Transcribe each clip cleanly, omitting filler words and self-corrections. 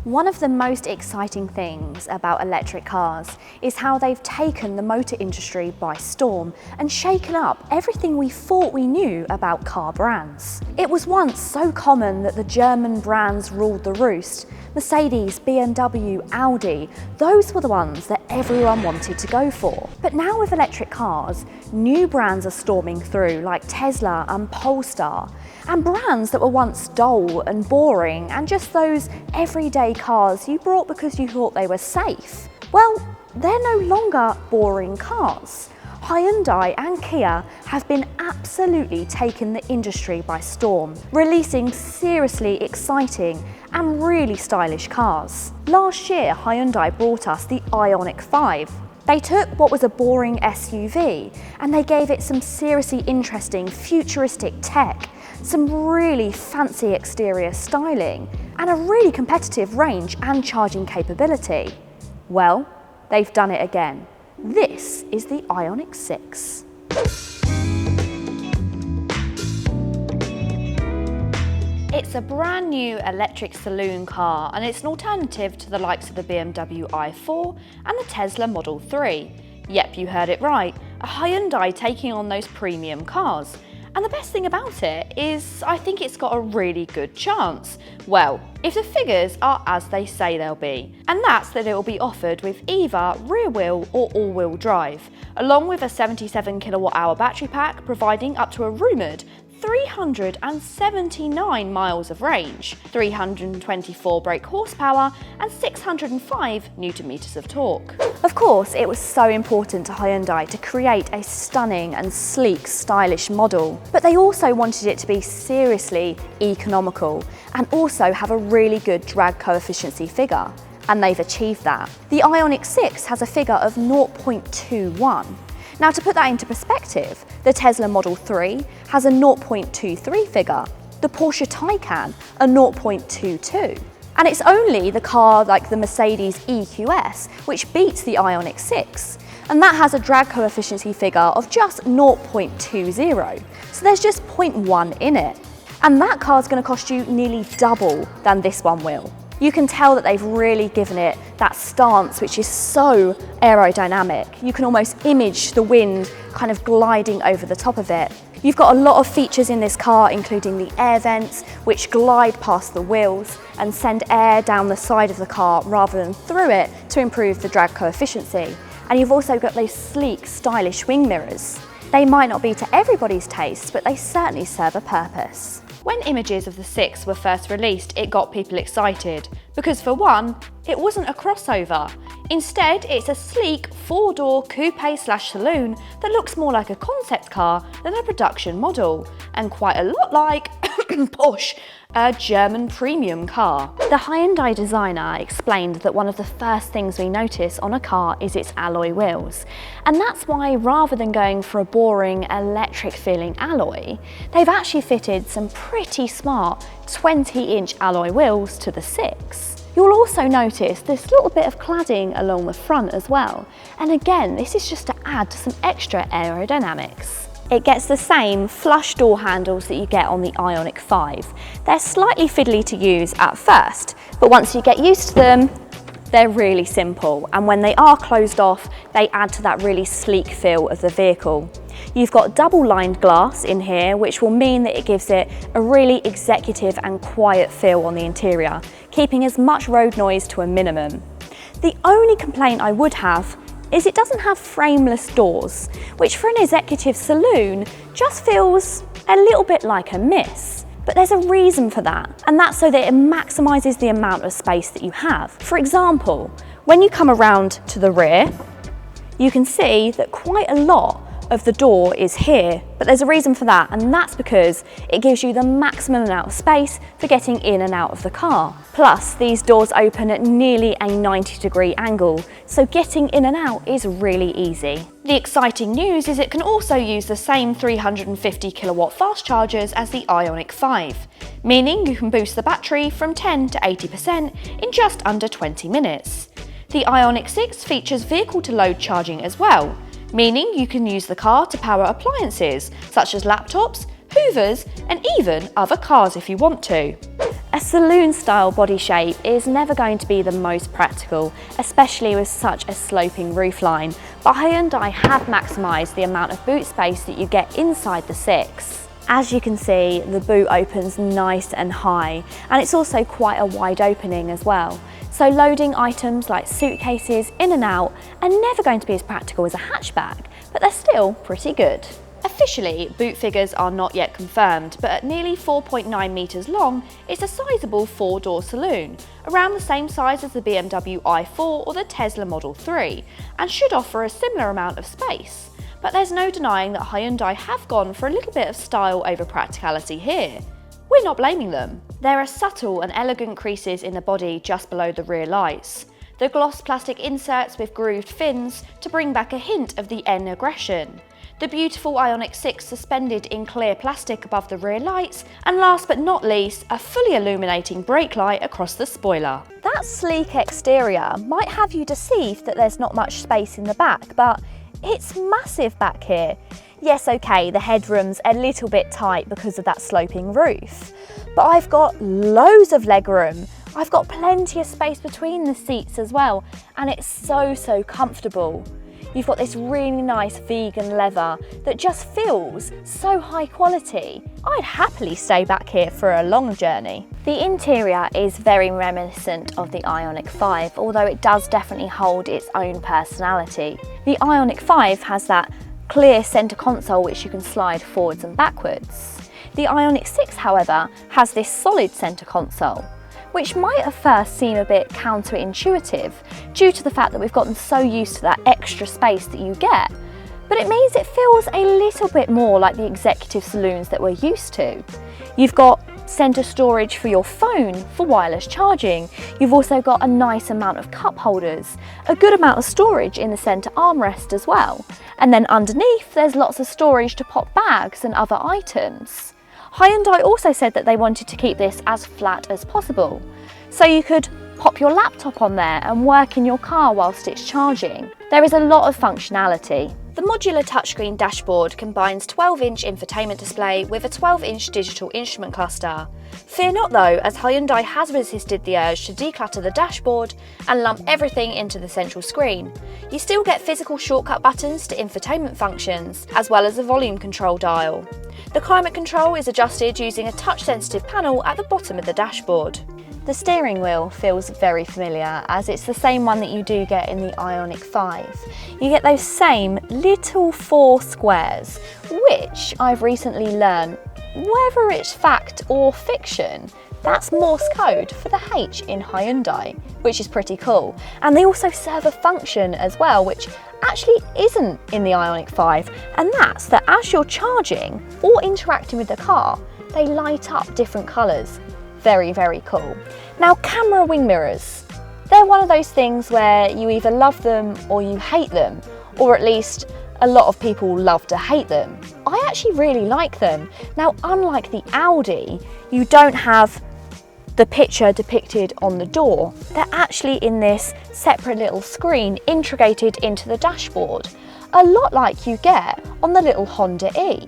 One of the most exciting things about electric cars is how they've taken the motor industry by storm and shaken up everything we thought we knew about car brands. It was once so common that the German brands ruled the roost. Mercedes, BMW, Audi, those were the ones that everyone wanted to go for. But now with electric cars, new brands are storming through like Tesla and Polestar. And brands that were once dull and boring and just those everyday cars you bought because you thought they were safe, well, they're no longer boring cars. Hyundai and Kia have been absolutely taking the industry by storm, releasing seriously exciting and really stylish cars. Last year, Hyundai brought us the IONIQ 5. They took what was a boring SUV and they gave it some seriously interesting futuristic tech, some really fancy exterior styling, and a really competitive range and charging capability. Well, they've done it again. This is the IONIQ 6. It's a brand new electric saloon car and it's an alternative to the likes of the BMW i4 and the Tesla Model 3. Yep, you heard it right, a Hyundai taking on those premium cars. And the best thing about it is I think it's got a really good chance. Well, if the figures are as they say they'll be. And that's that it will be offered with either rear wheel or all-wheel drive, along with a 77 kWh battery pack providing up to a rumoured 379 miles of range, 324 brake horsepower and 605 Nm of torque. Of course, it was so important to Hyundai to create a stunning and sleek, stylish model, but they also wanted it to be seriously economical and also have a really good drag coefficient figure, and they've achieved that. The IONIQ 6 has a figure of 0.21. Now, to put that into perspective, the Tesla Model 3 has a 0.23 figure, the Porsche Taycan a 0.22. And it's only the car like the Mercedes EQS which beats the IONIQ 6, and that has a drag coefficient figure of just 0.20, so there's just 0.1 in it. And that car's going to cost you nearly double than this one will. You can tell that they've really given it that stance which is so aerodynamic. You can almost image the wind kind of gliding over the top of it. You've got a lot of features in this car, including the air vents, which glide past the wheels and send air down the side of the car rather than through it to improve the drag coefficient. And you've also got those sleek, stylish wing mirrors. They might not be to everybody's taste, but they certainly serve a purpose. When images of the 6 were first released, it got people excited, because for one, it wasn't a crossover. Instead, it's a sleek 4-door coupe/saloon that looks more like a concept car than a production model, and quite a lot like, push, a German premium car. The Hyundai designer explained that one of the first things we notice on a car is its alloy wheels. And that's why rather than going for a boring electric feeling alloy, they've actually fitted some pretty smart 20-inch alloy wheels to the 6. You'll also notice this little bit of cladding along the front as well. And again, this is just to add to some extra aerodynamics. It gets the same flush door handles that you get on the IONIQ 5. They're slightly fiddly to use at first, but once you get used to them, they're really simple. And when they are closed off, they add to that really sleek feel of the vehicle. You've got double-lined glass in here, which will mean that it gives it a really executive and quiet feel on the interior, keeping as much road noise to a minimum. The only complaint I would have is it doesn't have frameless doors, which for an executive saloon just feels a little bit like a miss. But there's a reason for that, and that's so that it maximises the amount of space that you have. For example, when you come around to the rear, you can see that quite a lot of the door is here, but there's a reason for that, and that's because it gives you the maximum amount of space for getting in and out of the car. Plus, these doors open at nearly a 90-degree angle, so getting in and out is really easy. The exciting news is it can also use the same 350 kilowatt fast chargers as the IONIQ 5, meaning you can boost the battery from 10 to 80% in just under 20 minutes. The IONIQ 6 features vehicle-to-load charging as well, meaning you can use the car to power appliances such as laptops, hoovers and even other cars if you want to. A saloon-style body shape is never going to be the most practical, especially with such a sloping roofline, but Hyundai have maximised the amount of boot space that you get inside the Six. As you can see, the boot opens nice and high, and it's also quite a wide opening as well. So loading items like suitcases in and out are never going to be as practical as a hatchback, but they're still pretty good. Officially, boot figures are not yet confirmed, but at nearly 4.9 metres long, it's a sizable 4-door saloon, around the same size as the BMW i4 or the Tesla Model 3, and should offer a similar amount of space. But there's no denying that Hyundai have gone for a little bit of style over practicality here. We're not blaming them. There are subtle and elegant creases in the body just below the rear lights. The gloss plastic inserts with grooved fins to bring back a hint of the N aggression. The beautiful IONIQ 6 suspended in clear plastic above the rear lights, and last but not least, a fully illuminating brake light across the spoiler. That sleek exterior might have you deceived that there's not much space in the back, but it's massive back here. Yes, okay, the headroom's a little bit tight because of that sloping roof, but I've got loads of legroom. I've got plenty of space between the seats as well, and it's so comfortable. You've got this really nice vegan leather that just feels so high quality. I'd happily stay back here for a long journey. The interior is very reminiscent of the IONIQ 5, although it does definitely hold its own personality. The IONIQ 5 has that clear centre console which you can slide forwards and backwards. The IONIQ 6, however, has this solid centre console, which might at first seem a bit counterintuitive due to the fact that we've gotten so used to that extra space that you get, but it means it feels a little bit more like the executive saloons that we're used to. You've got centre storage for your phone for wireless charging. You've also got a nice amount of cup holders, a good amount of storage in the centre armrest as well, and then underneath there's lots of storage to pop bags and other items. Hyundai also said that they wanted to keep this as flat as possible, so you could pop your laptop on there and work in your car whilst it's charging. There is a lot of functionality. The modular touchscreen dashboard combines 12-inch infotainment display with a 12-inch digital instrument cluster. Fear not though, as Hyundai has resisted the urge to declutter the dashboard and lump everything into the central screen. You still get physical shortcut buttons to infotainment functions, as well as a volume control dial. The climate control is adjusted using a touch-sensitive panel at the bottom of the dashboard. The steering wheel feels very familiar, as it's the same one that you do get in the IONIQ 5. You get those same little 4 squares, which I've recently learned, whether it's fact or fiction, that's Morse code for the H in Hyundai, which is pretty cool. And they also serve a function as well, which actually isn't in the IONIQ 5, and that's that as you're charging or interacting with the car, they light up different colours. Very cool. Now, camera wing mirrors. They're one of those things where you either love them or you hate them, or at least a lot of people love to hate them. I actually really like them. Now, unlike the Audi, you don't have the picture depicted on the door. They're actually in this separate little screen integrated into the dashboard, a lot like you get on the little Honda E.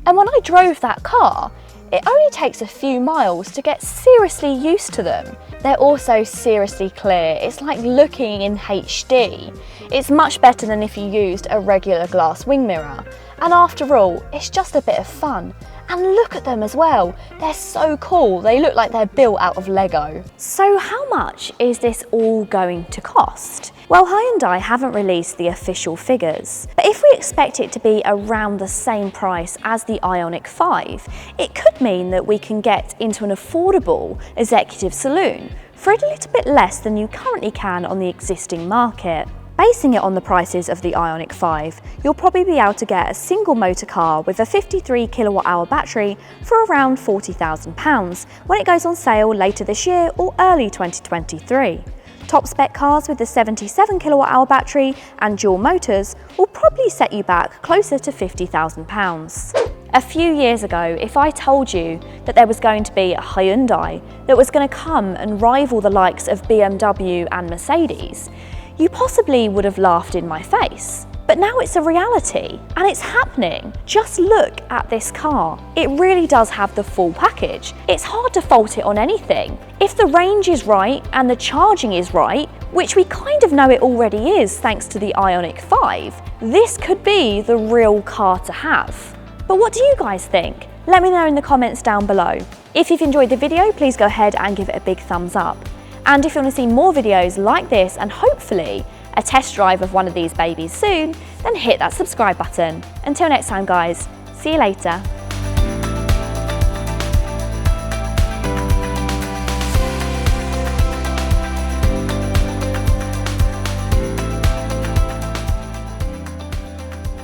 And when I drove that car, it only takes a few miles to get seriously used to them. They're also seriously clear. It's like looking in HD. It's much better than if you used a regular glass wing mirror. And after all, it's just a bit of fun. And look at them as well. They're so cool. They look like they're built out of Lego. So how much is this all going to cost? Well, Hyundai haven't released the official figures, but if we expect it to be around the same price as the IONIQ 5, it could mean that we can get into an affordable executive saloon for a little bit less than you currently can on the existing market. Basing it on the prices of the IONIQ 5, you'll probably be able to get a single motor car with a 53 kilowatt-hour battery for around £40,000 when it goes on sale later this year or early 2023. Top spec cars with the 77 kilowatt-hour battery and dual motors will probably set you back closer to £50,000. A few years ago, if I told you that there was going to be a Hyundai that was going to come and rival the likes of BMW and Mercedes, you possibly would have laughed in my face. But now it's a reality, and it's happening. Just look at this car. It really does have the full package. It's hard to fault it on anything. If the range is right and the charging is right, which we kind of know it already is thanks to the IONIQ 5, this could be the real car to have. But what do you guys think? Let me know in the comments down below. If you've enjoyed the video, please go ahead and give it a big thumbs up. And if you want to see more videos like this and hopefully a test drive of one of these babies soon, then hit that subscribe button. Until next time guys, see you later.